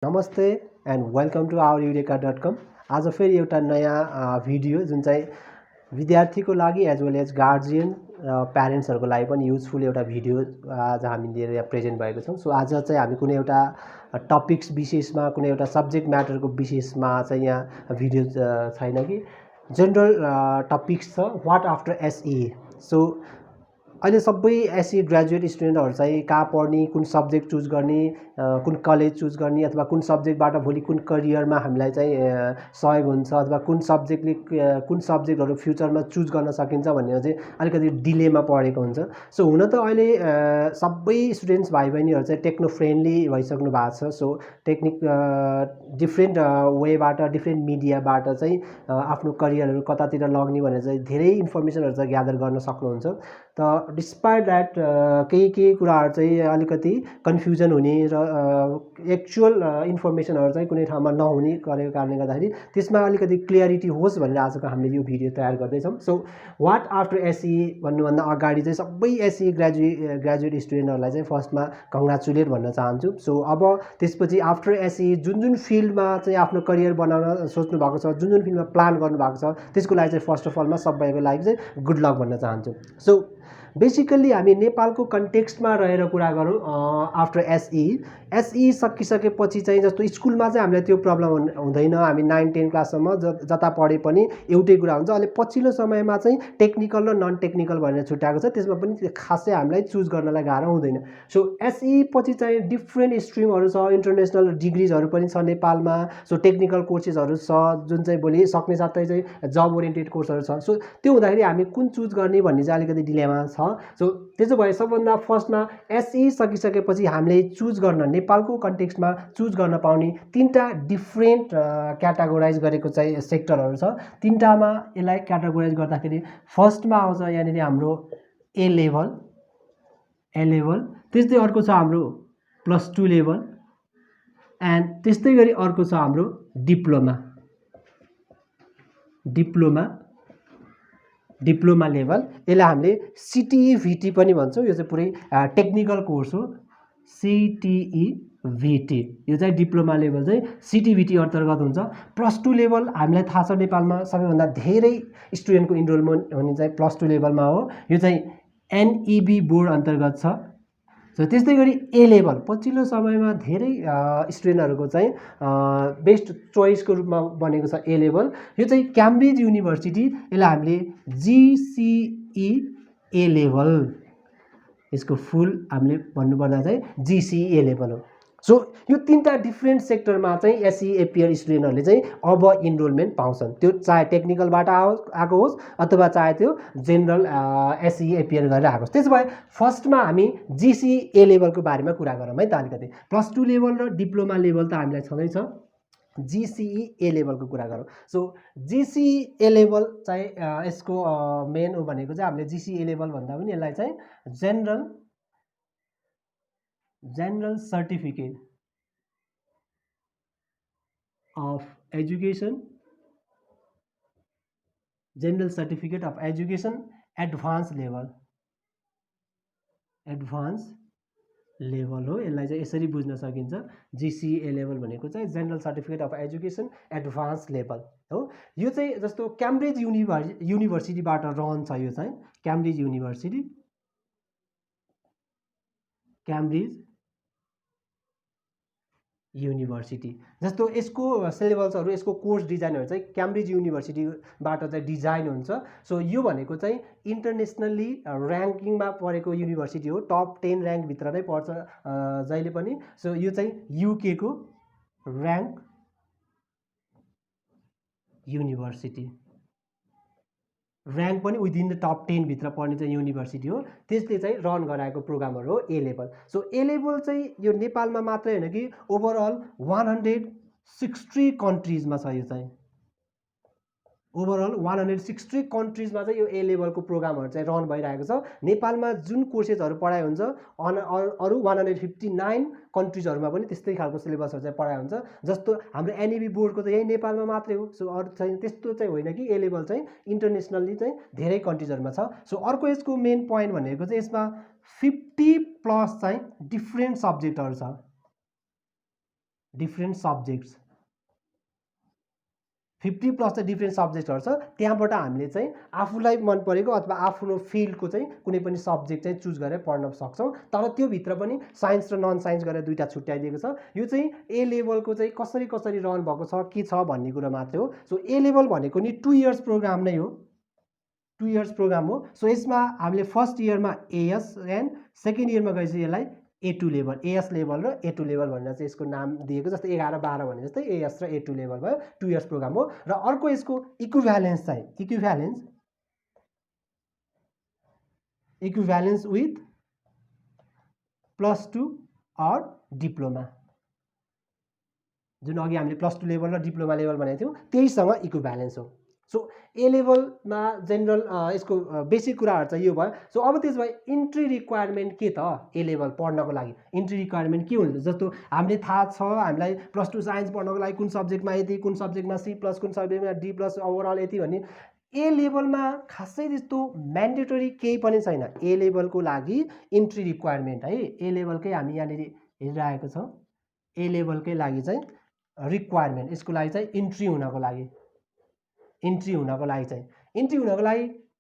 नमस्ते and welcome to our युरेका.com। आज फेरि एउटा नयाँ भिडियो जुन चाहिँ विद्यार्थीको लागि एज वेल एज गार्जियन प्यारेन्ट्सहरूको लागि पनि युजफुल एउटा भिडियो आज हामी लिएर यहाँ प्रेजेन्ट भएको छौँ। सो आज चाहिँ हामी कुनै एउटा टपिक्स विशेषमा कुनै एउटा सब्जेक्ट म्याटरको विशेषमा चाहिँ यहाँ भिडियो छैन कि जेनरल टपिक्स छ व्हाट आफ्टर एसई। सो अहिले सबै एसई ग्रेजुएट स्टुडेन्टहरू चाहिँ कहाँ पढ्ने, कुन सब्जेक्ट चुज गर्ने, कुन कलेज चुज गर्ने अथवा कुन सब्जेक्टबाट भोलि कुन करियरमा हामीलाई चाहिँ सहयोग हुन्छ अथवा कुन सब्जेक्टहरू फ्युचरमा चुज गर्न सकिन्छ भनेर चाहिँ अलिकति डिलेमा परेको हुन्छ। सो हुन त अहिले सबै स्टुडेन्ट्स भाइ बहिनीहरू चाहिँ टेक्नो फ्रेन्डली भइसक्नु भएको छ। सो डिफ्रेन्ट वेबाट डिफ्रेन्ट मिडियाबाट चाहिँ आफ्नो करियरहरू कतातिर लग्ने भनेर चाहिँ धेरै इन्फर्मेसनहरू चाहिँ ग्यादर गर्न सक्नुहुन्छ। त डिस्पाइट द्याट केही कुराहरू चाहिँ अलिकति कन्फ्युजन हुने र एक्चुअल इन्फर्मेसनहरू चाहिँ कुनै ठाउँमा नहुने गरेको कारणले गर्दाखेरि त्यसमा अलिकति क्लियरिटी होस् भनेर आजको हामीले यो भिडियो तयार गर्दैछौँ। सो वाट आफ्टर एसई भन्नुभन्दा अगाडि चाहिँ सबै एसई ग्रेजुएट स्टुडेन्टहरूलाई चाहिँ फर्स्टमा कङ्ग्रेचुलेट भन्न चाहन्छु। सो अब त्यसपछि आफ्टर एसई जुन फिल्डमा चाहिँ आफ्नो करियर बनाउन सोच्नु भएको छ, जुन फिल्डमा प्लान गर्नुभएको छ त्यसको लागि चाहिँ फर्स्ट अफ अलमा सबैको लागि चाहिँ गुड लक भन्न चाहन्छु। सो बेसिकल्ली हामी नेपालको कन्टेक्स्टमा रहेर कुरा गरौँ। आफ्टर एसई सकिसकेपछि चाहिँ जस्तो स्कुलमा चाहिँ हामीलाई त्यो प्रब्लम हुँदैन, हामी 9-10 क्लाससम्म जता पढे पनि एउटै कुरा हुन्छ। अहिले पछिल्लो समयमा चाहिँ टेक्निकल र नन टेक्निकल भनेर छुट्याएको छ, त्यसमा पनि खासै हामीलाई चुज गर्नलाई गाह्रो हुँदैन। सो एसई पछि चाहिँ डिफ्रेन्ट स्ट्रिमहरू छ, इन्टरनेसनल डिग्रिजहरू पनि छ नेपालमा। सो टेक्निकल कोर्सेसहरू छ जुन चाहिँ भोलि सक्ने साथै चाहिँ जब ओरिएन्टेड कोर्सहरू छ। सो त्यो हुँदाखेरि हामी कुन चुज गर्ने भन्ने चाहिँ अलिकति डिलेमा छ। सो त्यसो भए सबभन्दा फर्स्टमा एसई सकिसकेपछि हामीले चुज गर्न नेपालको कन्टेक्स्टमा चुज गर्न पाउने तीनटा डिफ्रेन्ट क्याटेगोराइज गरेको चाहिँ सेक्टरहरू छ। तीनटामा यसलाई क्याटेगोराइज गर्दाखेरि फर्स्टमा आउँछ यहाँनिर हाम्रो ए लेभल, त्यस्तै अर्को छ हाम्रो +2 लेभल एन्ड त्यस्तै गरी अर्को छ हाम्रो डिप्लोमा लेभल। यसलाई हामीले सिटिई-भिटी पनि भन्छौँ। यो चाहिँ पुरै टेक्निकल कोर्स हो, सिटिई-भिटी। यो चाहिँ डिप्लोमा लेभल चाहिँ सिटिई-भिटी अन्तर्गत हुन्छ। +2 लेभल हामीलाई थाहा छ नेपालमा सबैभन्दा धेरै स्टुडेन्टको इनरोलमेन्ट हुने चाहिँ +2 लेभलमा हो। यो चाहिँ एनइबी बोर्ड अन्तर्गत छ। सो त्यस्तै गरी ए लेभल पछिल्लो समयमा धेरै स्टुडेन्टहरूको चाहिँ बेस्ट चोइसको रूपमा बनेको छ ए लेभल। यो चाहिँ क्याम्ब्रिज युनिभर्सिटी, यसलाई हामीले जिसिई ए लेभल, यसको फुल हामीले भन्नुपर्दा चाहिँ जिसिई ए लेभल हो। सो यो तीनटा डिफ्रेन्ट सेक्टरमा चाहिँ एसई एपियर स्टुडेन्टहरूले चाहिँ अब इनरोलमेन्ट पाउँछन्, त्यो चाहे टेक्निकलबाट आएको होस् अथवा चाहे त्यो जेनरल एसई एपियर गरेर आएको होस्। त्यसो भए फर्स्टमा हामी जिसिई ए लेभलको बारेमा कुरा गरौँ है त अलिकति। +2 लेभल र डिप्लोमा लेभल त हामीलाई छँदैछ, जिसिई ए लेभलको कुरा गरौँ। सो जिसिई ए लेभल चाहिँ यसको मेन हो भनेको चाहिँ हामीले जिसिई ए लेभल भन्दा पनि यसलाई चाहिँ general certificate of education advance level हो। यसलाई चाहिँ यसरी बुझ्न सकिन्छ, जिसिई ए लेभल भनेको चाहिँ general certificate of education advance level हो। यो चाहिँ जस्तो क्याम्ब्रिज युनिभर्सिटीबाट रन छ। यो चाहिँ क्याम्ब्रिज युनिभर्सिटी जस्तो यसको सिलेबसहरू, यसको कोर्स डिजाइनहरू चाहिँ क्याम्ब्रिज युनिभर्सिटीबाट चाहिँ डिजाइन हुन्छ। सो यो भनेको चाहिँ इन्टरनेसनल्ली ऱ्याङ्किङमा परेको युनिभर्सिटी हो, टप 10 ऱ्याङ्कभित्र नै पर्छ जहिले पनि। सो यो चाहिँ युकेको ऱ्याङ्क युनिभर्सिटी, ऱ्याङ्क पनि विदिन द टप 10 भित्र पर्ने चाहिँ युनिभर्सिटी हो। त्यसले चाहिँ रन गराएको प्रोग्रामहरू हो ए लेभल। सो ए लेभल चाहिँ यो नेपालमा मात्रै होइन कि ओभरअल 160 कन्ट्रिजमा छ। यो चाहिँ ओभरअल 160 कन्ट्रिजमा चाहिँ यो ए लेभलको प्रोग्रामहरू चाहिँ रन भइरहेको छ। नेपालमा जुन कोर्सेसहरू पढाइ हुन्छ अरू 159 कन्ट्रिजहरूमा पनि त्यस्तै खालको सिलेबसहरू चाहिँ पढाइ हुन्छ। जस्तो हाम्रो एनइबी बोर्डको चाहिँ यही नेपालमा मात्रै हो। सो अरू चाहिँ त्यस्तो चाहिँ होइन कि ए लेभल चाहिँ इन्टरनेसनल्ली चाहिँ धेरै कन्ट्रिजहरूमा छ। सो अर्को यसको मेन पोइन्ट भनेको चाहिँ यसमा 50+ चाहिँ डिफ्रेन्ट सब्जेक्टहरू छ। डिफ्रेन्ट सब्जेक्ट्स 50 प्लस चाहिँ डिफ्रेन्ट सब्जेक्टहरू छ। त्यहाँबाट हामीले चाहिँ आफूलाई मन परेको अथवा आफ्नो फिल्डको चाहिँ कुनै पनि सब्जेक्ट चाहिँ चुज गरेर पढ्न सक्छौँ। तर त्योभित्र पनि साइन्स र नन साइन्स गरेर दुईवटा छुट्याइदिएको छ। यो चाहिँ ए लेभलको चाहिँ कसरी कसरी रन भएको छ के छ भन्ने कुरा मात्रै हो। सो ए लेभल भनेको नि 2 इयर्स प्रोग्राम नै हो, 2 इयर्स प्रोग्राम हो। सो यसमा हामीले फर्स्ट इयरमा एएस एन्ड सेकेन्ड इयरमा गएपछि यसलाई A2 लेभल, एएस लेभल र A2 लेभल भनेर चाहिँ यसको नाम दिएको। जस्तै 11-12 भने जस्तै एएस र A2 लेभल भयो, 2 इयर्स प्रोग्राम हो। र अर्को यसको इक्विभ्यालेन्स चाहिँ इक्विभ्यालेन्स विथ +2 अर डिप्लोमा, जुन अघि हामीले +2 लेभल र डिप्लोमा लेभल भनेको थियौँ त्यहीसँग इक्विभ्यालेन्स हो। सो ए लेभलमा जेनरल यसको बेसिक कुराहरू चाहिँ यो भयो। सो अब त्यसो भए इन्ट्री रिक्वायरमेन्ट के त ए लेभल पढ्नको लागि इन्ट्री रिक्वायरमेन्ट के हुन्छ? जस्तो हामीले थाहा छ हामीलाई +2 साइन्स पढ्नको लागि कुन सब्जेक्टमा यति, कुन सब्जेक्टमा C+, कुन सब्जेक्टमा D+ ओभरअल यति भन्ने ए लेभलमा खासै त्यस्तो म्यान्डेटरी केही पनि छैन। ए लेभलको लागि इन्ट्री रिक्वायरमेन्ट है ए लेभलकै हामी यहाँनिर हेरिरहेको छौँ। ए लेभलकै लागि चाहिँ रिक्वायरमेन्ट, यसको लागि चाहिँ इन्ट्री हुनको लागि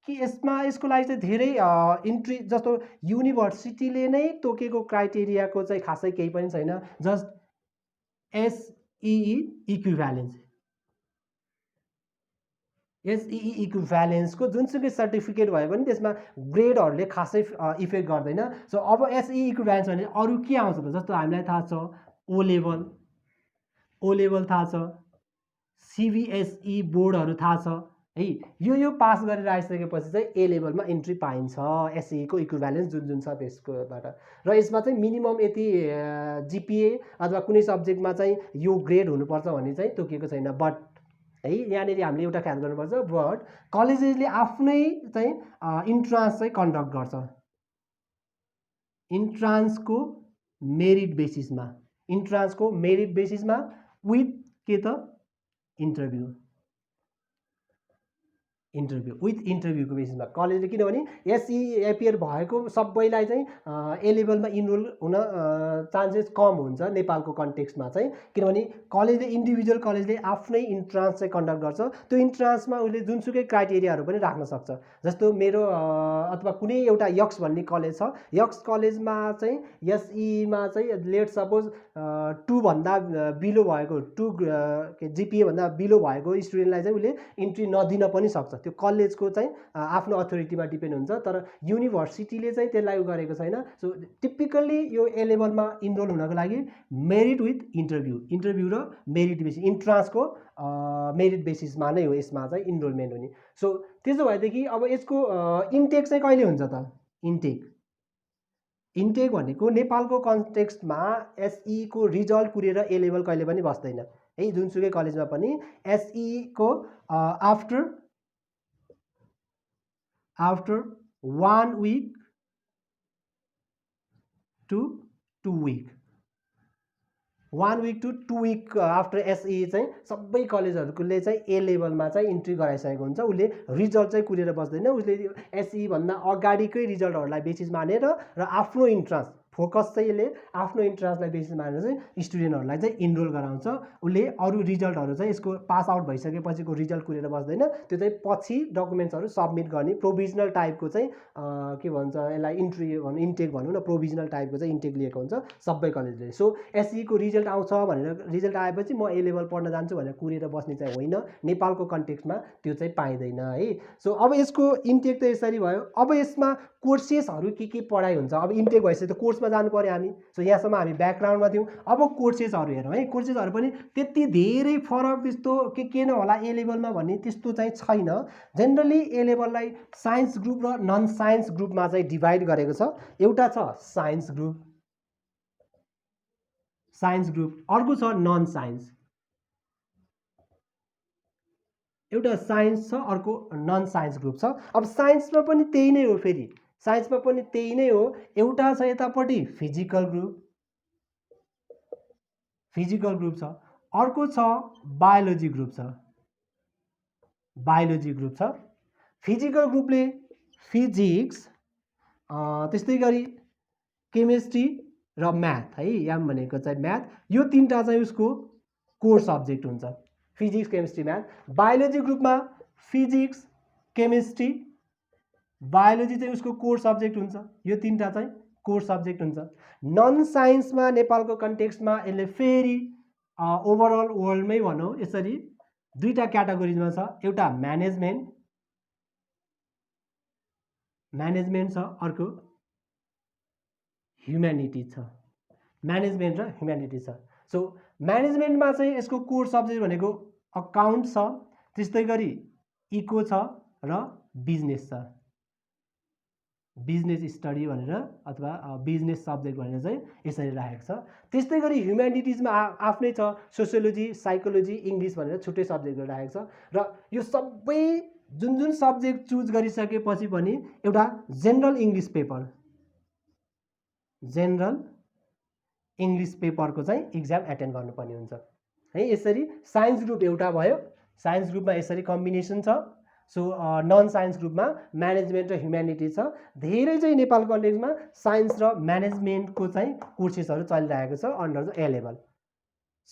कि यसको लागि चाहिँ धेरै इन्ट्री जस्तो युनिभर्सिटीले नै तोकेको क्राइटेरियाको चाहिँ खासै केही पनि छैन। जस्ट SEE इक्विभ्यालेन्सको जुनसुकै सर्टिफिकेट भयो भने त्यसमा ग्रेडहरूले खासै इफेक्ट गर्दैन। सो अब SEE इक्विभ्यालेन्स भने अरू के आउँछ त? जस्तो हामीलाई थाहा छ ओ लेभल थाहा छ, CBSE बोर्डहरू थाहा छ है। यो पास गरेर आइसकेपछि चाहिँ ए लेभलमा इन्ट्री पाइन्छ SEE को इक्विभ्यालेन्स जुन छ त्यसकोबाट। र यसमा चाहिँ मिनिमम यति GPA अथवा कुनै सब्जेक्टमा चाहिँ यो ग्रेड हुनुपर्छ भन्ने चाहिँ तोकिएको छैन। बट है यहाँनिर हामीले एउटा ख्याल गर्नुपर्छ, बट कलेजेसले आफ्नै चाहिँ इन्ट्रान्स चाहिँ कन्डक्ट गर्छ। इन्ट्रान्सको मेरिट बेसिसमा विथ के त इन्टरभ्यू विथ इन्टरभ्यूको बेसिसमा कलेजले, किनभने SEE एपियर भएको सबैलाई चाहिँ ए लेभलमा इनरोल हुन चान्सेस कम हुन्छ नेपालको कन्टेक्स्टमा चाहिँ। किनभने इन्डिभिजुअल कलेजले आफ्नै इन्ट्रान्स चाहिँ कन्डक्ट गर्छ। त्यो इन्ट्रान्समा उसले जुनसुकै क्राइटेरियाहरू पनि राख्न सक्छ। जस्तो मेरो अथवा कुनै एउटा यक्स भन्ने कलेज छ, यक्स कलेजमा चाहिँ SEEमा चाहिँ लेट सपोज 2 भन्दा बिलो भएको, 2 GPA भन्दा बिलो भएको स्टुडेन्टलाई चाहिँ उसले इन्ट्री नदिन पनि सक्छ। त्यो कलेजको चाहिँ आफ्नो अथोरिटीमा डिपेन्ड हुन्छ। तर युनिभर्सिटीले चाहिँ त्यसलाई गरेको छैन। सो टिपिकल्ली यो ए लेभलमा इनरोल हुनको लागि मेरिट विथ इन्टरभ्यू र मेरिट बेसिस, इन्ट्रान्सको मेरिट बेसिसमा नै हो यसमा चाहिँ इनरोलमेन्ट हुने। सो त्यसो भएदेखि अब यसको इन्टेक चाहिँ कहिले हुन्छ त? इन्टेक भनेको नेपालको कन्टेक्स्टमा SEE को रिजल्ट कुरेर ए लेभल कहिले पनि बस्दैन है। जुनसुकै कलेजमा पनि SEE को after 1 week to 2 week, 1 week to 2 week after SEE चाहिँ सबै कलेजहरूले चाहिँ ए लेभलमा चाहिँ इन्ट्री गराइसकेको हुन्छ। उसले रिजल्ट चाहिँ कुरेर बस्दैन। उसले SEE भन्दा अगाडिकै रिजल्टहरूलाई बेसिस मानेर र आफ्नो इन्ट्रान्स फोकस चाहिँ यसले आफ्नो इन्ट्रान्सलाई बेसिस मानेर चाहिँ स्टुडेन्टहरूलाई चाहिँ इनरोल गराउँछ। उसले अरू रिजल्टहरू चाहिँ यसको पास आउट भइसकेपछिको रिजल्ट कुरेर बस्दैन। त्यो चाहिँ पछि डकुमेन्ट्सहरू सबमिट गर्ने प्रोभिजनल टाइपको चाहिँ के भन्छ यसलाई इन्टेक भनौँ न, प्रोभिजनल टाइपको चाहिँ इन्टेक लिएको हुन्छ सबै कलेजले। सो SEE को रिजल्ट आउँछ भनेर रिजल्ट आएपछि म ए लेभल पढ्न जान्छु भनेर कुरेर बस्ने चाहिँ होइन। नेपालको कन्टेक्स्टमा त्यो चाहिँ पाइँदैन है। सो अब यसको इन्टेक त यसरी भयो। अब यसमा कोर्सेसहरू के पढाइ हुन्छ? अब इन्टेक भइसक्यो त कोर्समा जानु पर्यो हामी। सो यहाँसम्म हामी ब्याकग्राउन्डमा थियौँ। अब कोर्सेसहरू हेरौँ है। कोर्सेसहरू पनि त्यति धेरै फरक त्यस्तो के न होला ए लेभलमा भन्ने त्यस्तो चाहिँ छैन। जेनरली ए लेभललाई साइन्स ग्रुप र नन साइन्स ग्रुपमा चाहिँ डिभाइड गरेको छ। एउटा छ साइन्स ग्रुप, अर्को छ नन साइन्स। एउटा साइन्स छ, अर्को नन साइन्स ग्रुप छ। अब साइन्समा पनि त्यही नै हो, फेरि साइन्समा पनि त्यही नै हो। एउटा छ यतापट्टि फिजिकल ग्रुप छ, अर्को छ बायोलोजी ग्रुप छ। फिजिकल ग्रुपले फिजिक्स, त्यस्तै गरी केमिस्ट्री र म्याथ है, एम भनेको चाहिँ म्याथ, यो तीनटा चाहिँ उसको कोर सब्जेक्ट हुन्छ, फिजिक्स केमिस्ट्री म्याथ। बायोलोजी ग्रुपमा फिजिक्स केमिस्ट्री बायोलोजी चाहिँ उसको कोर सब्जेक्ट हुन्छ, यो तीनटा चाहिँ कोर सब्जेक्ट हुन्छ। नन साइन्समा नेपालको कन्टेक्स्टमा यसले फेरि ओभरअल वर्ल्डमै भनौँ यसरी दुईटा क्याटेगोरीमा छ, एउटा म्यानेजमेन्ट छ, अर्को ह्युम्यानिटिज छ, म्यानेजमेन्ट र ह्युम्यानिटिज छ। सो म्यानेजमेन्टमा चाहिँ यसको कोर सब्जेक्ट भनेको अकाउन्ट छ, त्यस्तै गरी इको छ र बिजनेस छ, बिजनेस स्टडी भनेर अथवा बिजनेस सब्जेक्ट भनेर चाहिँ यसरी राखेको छ। त्यस्तै गरी ह्युम्यानिटिजमा आफ्नै छ, सोसियोलोजी साइकोलोजी इङ्ग्लिस भनेर छुट्टै सब्जेक्टहरू राखेको छ। र यो सबै जुन सब्जेक्ट चुज गरिसकेपछि पनि एउटा जेनरल इङ्ग्लिस पेपरको चाहिँ इक्जाम एटेन्ड गर्नुपर्ने हुन्छ है। यसरी साइन्स ग्रुप एउटा भयो, साइन्स ग्रुपमा यसरी कम्बिनेसन छ। सो नन साइन्स ग्रुपमा म्यानेजमेन्ट र ह्युम्यानिटिज छ। धेरै चाहिँ नेपाल कन्टेक्स्टमा साइन्स र म्यानेजमेन्टको चाहिँ कोर्सेसहरू चलिरहेको छ under the A level.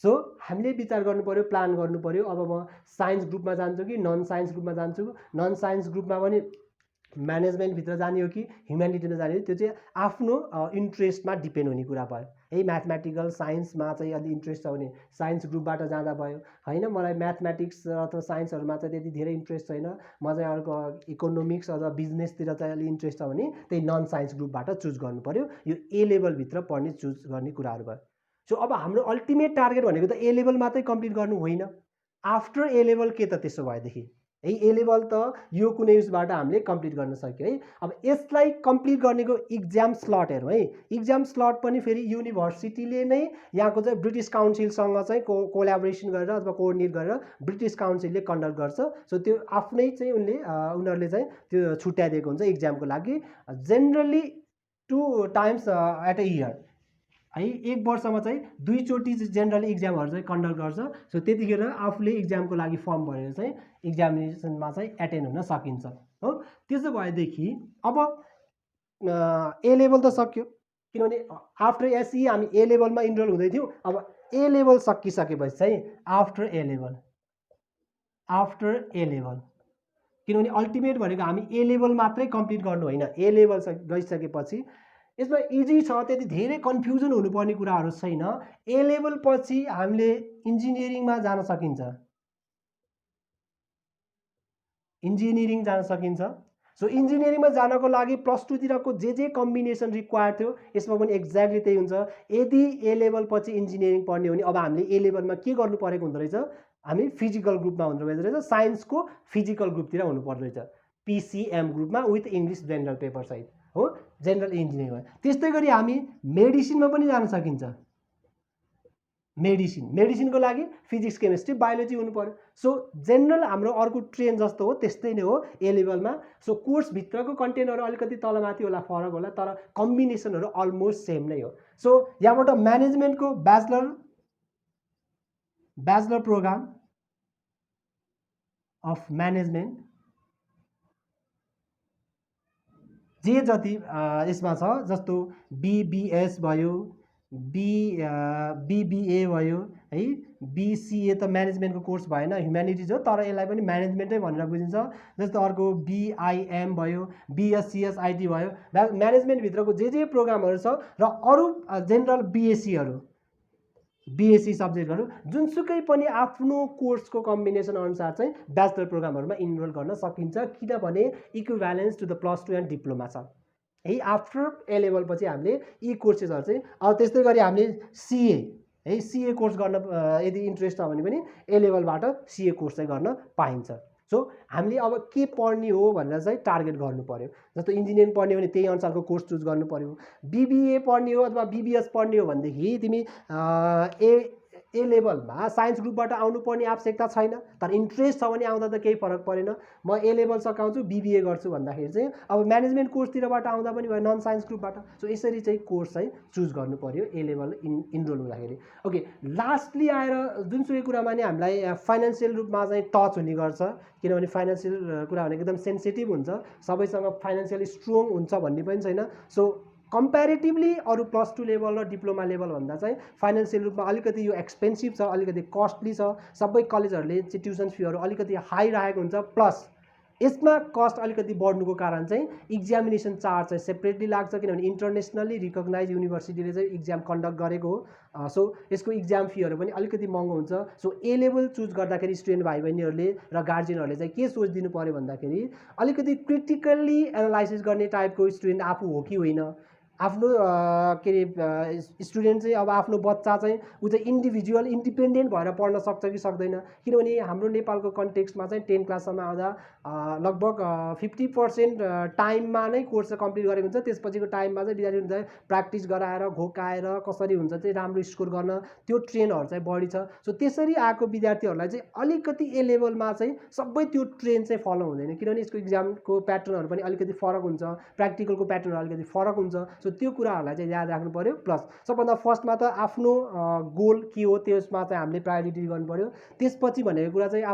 So हामीले विचार गर्नु पर्यो, प्लान गर्नु पर्यो, अब म साइन्स ग्रुपमा जान्छु कि नन साइन्स ग्रुपमा जान्छु, नन साइन्स ग्रुपमा पनि म्यानेजमेन्टभित्र जाने हो कि ह्युम्यानिटीमा जाने हो, त्यो चाहिँ आफ्नो इन्ट्रेस्टमा डिपेन्ड हुने कुरा भयो है। म्याथमेटिकल साइन्समा चाहिँ अलि इन्ट्रेस्ट छ भने साइन्स ग्रुपबाट जाँदा भयो होइन। मलाई म्याथमेटिक्स अथवा साइन्सहरूमा चाहिँ त्यति धेरै इन्ट्रेस्ट छैन, म चाहिँ अर्को इकोनोमिक्स अथवा बिजनेसतिर चाहिँ अलि इन्ट्रेस्ट छ भने त्यही नन साइन्स ग्रुपबाट चुज गर्नु पर्यो। यो ए लेभलभित्र पढ्ने चुज गर्ने कुराहरू भयो। सो अब हाम्रो अल्टिमेट टार्गेट भनेको त ए लेभल मात्रै कम्प्लिट गर्नु होइन, आफ्टर ए लेभल के त त्यसो भएदेखि है। ए लेभल त यो कुनै उसबाट हामीले कम्प्लिट गर्न सक्यो है। अब यसलाई कम्प्लिट गर्नेको इक्जाम स्लट हेरौँ है। इक्जाम स्लट पनि फेरि युनिभर्सिटीले नै यहाँको चाहिँ ब्रिटिस काउन्सिलसँग चाहिँ कोल्याबोरेसन गरेर अथवा कोअर्डिनेट गरेर ब्रिटिस काउन्सिलले कन्डक्ट गर्छ। सो त्यो आफ्नै चाहिँ उनीहरूले चाहिँ त्यो छुट्याइदिएको हुन्छ इक्जामको लागि। Generally 2 times at a year है, एक वर्षमा चाहिँ 2 चोटि जेनरल इक्जामहरू चाहिँ कन्डक्ट गर्छ। सो त्यतिखेर आफूले इक्जामको लागि फर्म भरेर चाहिँ इक्जामिनेसनमा चाहिँ एटेन्ड हुन सकिन्छ हो। त्यसो भएदेखि अब ए लेभल त सक्यो, किनभने आफ्टर एसई हामी ए लेभलमा इनरोल हुँदै थियौँ। अब ए लेभल सकिसकेपछि चाहिँ आफ्टर ए लेभल किनभने अल्टिमेट भनेको हामी ए लेभल मात्रै कम्प्लिट गर्नु होइन, ए लेभल गइसकेपछि यसमा इजी छ, त्यति धेरै कन्फ्युजन हुनुपर्ने कुराहरू छैन। ए लेभल पछि हामीले इन्जिनियरिङमा जान सकिन्छ, इन्जिनियरिङ जान सकिन्छ। सो इन्जिनियरिङमा जानको लागि +2 तिरको जे कम्बिनेसन रिक्वायर्ड थियो यसमा पनि एक्ज्याक्टली त्यही हुन्छ। यदि ए लेभल पछि इन्जिनियरिङ पढ्ने हो भने अब हामीले ए लेभलमा के गर्नु परेको हुँदो रहेछ, हामी फिजिकल ग्रुपमा हुँदो रहेछ, साइन्सको फिजिकल ग्रुपतिर हुनु पर्दो रहेछ, पिसिएम ग्रुपमा विथ इङ्ग्लिस जेनरल पेपर सहित हो, जेनरल इन्जिनियरिङमा। त्यस्तै गरी हामी मेडिसिनमा पनि जान सकिन्छ। मेडिसिनको लागि फिजिक्स केमिस्ट्री बायोलोजी हुनु पर्यो। सो जेनरल हाम्रो अर्को ट्रेन जस्तो हो त्यस्तै नै हो ए लेभलमा। सो कोर्सभित्रको कन्टेन्टहरू अलिकति तलमाथि होला, फरक होला, तर कम्बिनेसनहरू अलमोस्ट सेम नै हो। सो यहाँबाट म्यानेजमेन्टको ब्याचलर प्रोग्राम अफ म्यानेजमेन्ट जे जति यसमा छ, जस्तो बीबीएस भयो, बीबीए भयो है, बीसीए त म्यानेजमेन्टको कोर्स भएन, ह्युम्यानिटिज हो तर यसलाई पनि म्यानेजमेन्टै भनेर बुझिन्छ। जस्तो अर्को बीआइएम भयो, बीएससीएसआइटी भयो, म्यानेजमेन्टभित्रको जे प्रोग्रामहरू छ र अरू जेनरल बीएससी सब्जेक्टहरू जुनसुकै पनि आफ्नो कोर्सको कम्बिनेसन अनुसार चाहिँ ब्याचलर प्रोग्रामहरूमा इनरोल गर्न सकिन्छ, किनभने equivalence to the +2 and diploma छ है। आफ्टर ए लेभल पछि हामीले यी कोर्सेसहरू चाहिँ अब त्यस्तै गरी हामीले सिए कोर्स गर्न यदि इन्ट्रेस्ट छ भने पनि ए लेभलबाट सिए कोर्स चाहिँ गर्न पाइन्छ। सो हामीले अब के पढ्ने हो भनेर चाहिँ टार्गेट गर्नु पर्यो। जस्तो इन्जिनियरिङ पढ्ने हो भने त्यही अनुसारको कोर्स चुज गर्नु पर्यो। बीबीए पढ्ने हो अथवा बीबीएस पढ्ने हो भनेदेखि तिमी ए लेभलमा साइन्स ग्रुपबाट आउनुपर्ने आवश्यकता छैन, तर इन्ट्रेस्ट छ भने आउँदा त केही फरक परेन। म ए लेभल सकाउँछु बीबीए गर्छु भन्दाखेरि चाहिँ अब म्यानेजमेन्ट कोर्सतिरबाट आउँदा पनि भयो, नन साइन्स ग्रुपबाट। सो यसरी चाहिँ कोर्स चाहिँ चुज गर्नु पर्यो ए लेभल इनरोल हुँदाखेरि। ओके, लास्टली आएर जुनसुकै कुरामा नि हामीलाई फाइनेन्सियल रूपमा चाहिँ टच हुने गर्छ, किनभने फाइनेन्सियल कुरा भनेको एकदम सेन्सिटिभ हुन्छ, सबैसँग फाइनेन्सियली स्ट्रङ हुन्छ भन्ने पनि छैन। सो कम्प्यारेटिभली अरू +2 लेभल र डिप्लोमा लेभल भन्दा चाहिँ फाइनेन्सियल रूपमा अलिकति यो एक्सपेन्सिभ छ, अलिकति कस्टली छ। सबै कलेजहरूले चाहिँ ट्युसन फीहरू अलिकति हाई राखेको हुन्छ। प्लस यसमा कस्ट अलिकति बढ्नुको कारण चाहिँ इक्जामिनेसन चार्ज चाहिँ सेपरेटली लाग्छ, किनभने इन्टरनेसनली रिकग्नाइज युनिभर्सिटीले चाहिँ इक्जाम कन्डक्ट गरेको हो। सो यसको इक्जाम फीहरू पनि अलिकति महँगो हुन्छ। सो ए लेभल चुज गर्दाखेरि स्टुडेन्ट भाइ बहिनीहरूले र गार्जियनहरूले चाहिँ के सोचिदिनु पऱ्यो भन्दाखेरि अलिकति क्रिटिकल्ली एनालाइसिस गर्ने टाइपको स्टुडेन्ट आफू हो कि होइन, आफ्नो के अरे स्टुडेन्ट चाहिँ अब आफ्नो बच्चा चाहिँ ऊ चाहिँ इन्डिभिजुअल इन्डिपेन्डेन्ट भएर पढ्न सक्छ कि सक्दैन। किनभने हाम्रो नेपालको कन्टेक्स्टमा चाहिँ 10 क्लाससम्म आउँदा लगभग 50% टाइममा नै कोर्स कम्प्लिट गरेको हुन्छ। त्यसपछिको टाइममा चाहिँ विद्यार्थीहरूलाई प्र्याक्टिस गराएर घोकाएर कसरी हुन्छ चाहिँ राम्रो स्कोर गर्न त्यो ट्रेनहरू चाहिँ बढी छ। सो त्यसरी आएको विद्यार्थीहरूलाई चाहिँ अलिकति ए लेभलमा चाहिँ सबै त्यो ट्रेन चाहिँ फलो हुँदैन, किनभने यसको इक्जामको प्याटर्नहरू पनि अलिकति फरक हुन्छ, प्र्याक्टिकलको प्याटर्नहरू अलिकति फरक हुन्छ। सो त्यो कुराहरूलाई चाहिँ याद राख्नु पऱ्यो। प्लस सबभन्दा फर्स्टमा त आफ्नो गोल के हो त्यसमा चाहिँ हामीले प्रायोरिटी गर्नु पऱ्यो। त्यसपछि भनेको कुरा चाहिँ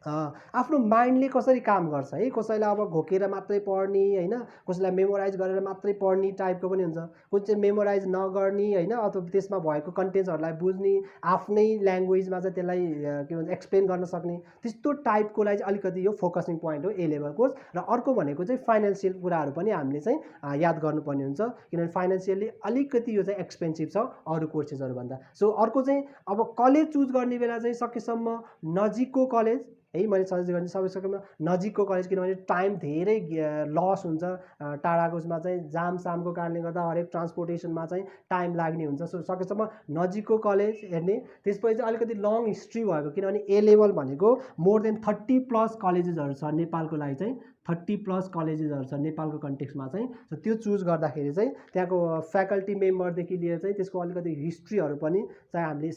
आफ्नो माइन्डले कसरी काम गर्छ है। कसैलाई अब घोकेर मात्रै पढ्ने होइन, कसैलाई मेमोराइज गरेर मात्रै पढ्ने टाइपको पनि हुन्छ, कोही चाहिँ मेमोराइज नगर्ने होइन, अथवा त्यसमा भएको कन्टेन्ट्सहरूलाई बुझ्ने, आफ्नै ल्याङ्ग्वेजमा चाहिँ त्यसलाई के भन्छ एक्सप्लेन गर्न सक्ने, त्यस्तो टाइपकोलाई चाहिँ अलिकति यो फोकसिङ पोइन्ट हो ए लेभल कोर्स। र अर्को भनेको चाहिँ फाइनेन्सियल कुराहरू पनि हामीले चाहिँ याद गर्नुपर्ने हुन्छ, किनभने फाइनेन्सियली अलिकति यो चाहिँ एक्सपेन्सिभ छ अरू कोर्सेसहरूभन्दा। सो अर्को चाहिँ अब कलेज चुज गर्ने बेला चाहिँ सकेसम्म नजिकको कलेज है मैले सजेस्ट गर्ने, सबैसम्म नजिकको कलेज, किनभने टाइम धेरै लस हुन्छ। टाढाको उसमा चाहिँ जामसामको कारणले गर्दा हरेक ट्रान्सपोर्टेसनमा चाहिँ टाइम लाग्ने हुन्छ। सो सकेसम्म नजिकको कलेज हेर्ने। त्यसपछि चाहिँ अलिकति लङ हिस्ट्री भएको, किनभने ए लेभल भनेको मोर देन 30+ कलेजेसहरू छ नेपालको लागि चाहिँ, 30+ कलेजेसहरू छ नेपालको कन्टेक्स्टमा चाहिँ। सो त्यो चुज गर्दाखेरि चाहिँ त्यहाँको फ्याकल्टी मेम्बरदेखि लिएर चाहिँ त्यसको अलिकति हिस्ट्रीहरू पनि चाहिँ हामीले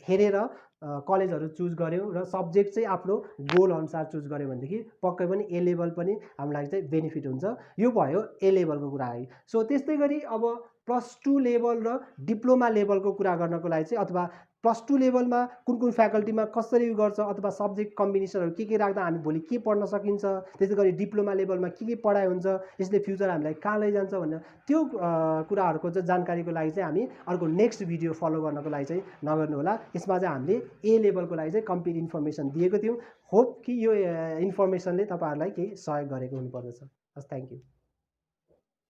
हेरेर कलेजहरू चुज गऱ्यौँ र सब्जेक्ट चाहिँ आफ्नो गोल अनुसार चुज गऱ्यो भनेदेखि पक्कै पनि ए लेभल पनि हाम्रो लागि चाहिँ बेनिफिट हुन्छ। यो भयो ए लेभलको कुरा है। सो त्यस्तै गरी अब +2 लेभल र डिप्लोमा लेभलको कुरा गर्नको लागि चाहिँ अथवा +2 लेभलमा कुन कुन फ्याकल्टीमा कसरी गर्छ अथवा सब्जेक्ट कम्बिनेसनहरू के राख्दा हामी भोलि के पढ्न सकिन्छ, त्यसै गरी डिप्लोमा लेभलमा के पढाइ हुन्छ, यसले फ्युचर हामीलाई कहाँ लैजान्छ भनेर त्यो कुराहरूको चाहिँ जानकारीको लागि चाहिँ हामी अर्को नेक्स्ट भिडियो फलो गर्नको लागि चाहिँ नगर्नु होला। यसमा चाहिँ हामीले ए लेभलको लागि चाहिँ कम्प्लिट इन्फर्मेसन दिएको थियौँ। होप कि यो इन्फर्मेसनले तपाईँहरूलाई केही सहयोग गरेको हुनुपर्दछ। हस्, थ्याङ्क यू।